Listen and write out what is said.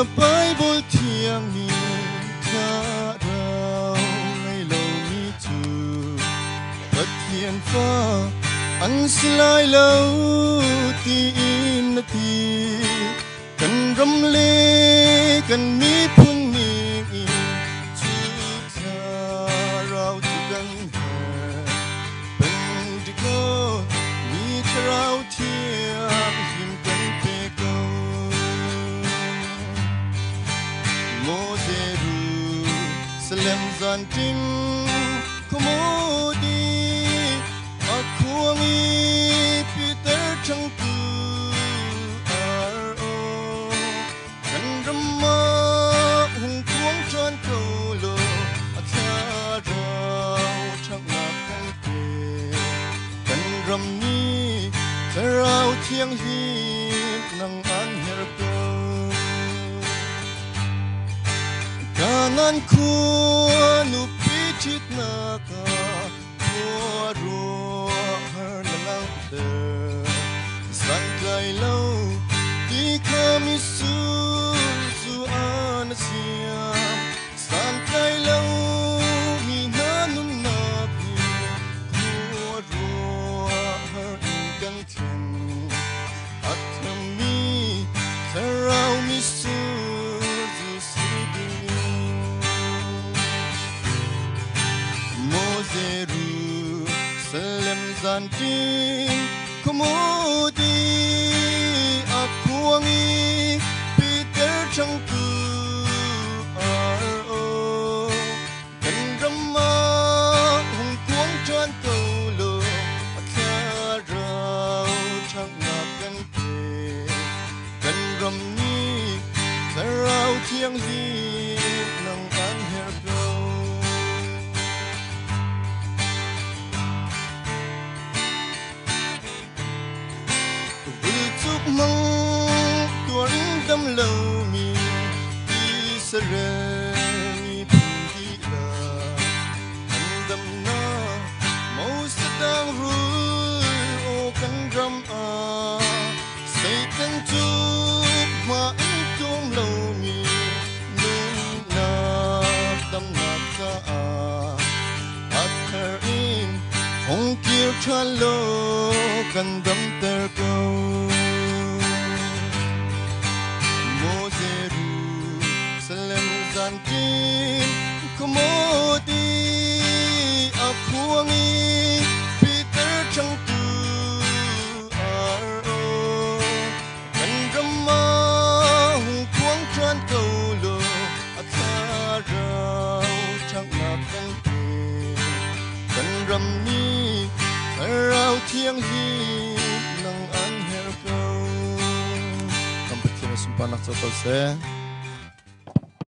Bible thiêng liêng cha rao ngày lâu mi chu bất thiên pha anh xin lại lâu ti in ti cần râm lê cần mi phun mi chu cha rao tu gần bên đi cô mi rao thiêng hiểm cần pe câu Jerusalem zantim komodi akuangi Peter changku aro kan ramma hung kuang chan kolo atharau chang nak kan pe kan ramni tarau thiang hi nang an her ko Kanan ku nu pichit naka Kuaro har nalang der San kai lau Di kami su anasiam San kai lau Mi nanun napi Kuaro har ingan tian At kami Tarau mi su Jerusalem zantin komodi akuangi Peter changku aro kan ramma hung kuang chan kolo atharau chang nak kan pe kan ramni tarau thiang hi nang an her go mong tuan đâm lâu mi Israel mi pundi la anh đâm na mau sedang rul o kan ram a say kan tu ma anh tuom lâu mi nun na đâm na ka a at her in hong kiêu chan lo kan đâm ter go Jerusalem zantin komodi akuangi Peter changku aro kan ramma hung kuang chan kolo atharau chang nak kan pe kan ramni tarau thiang hi nang an her ko Panak sa tose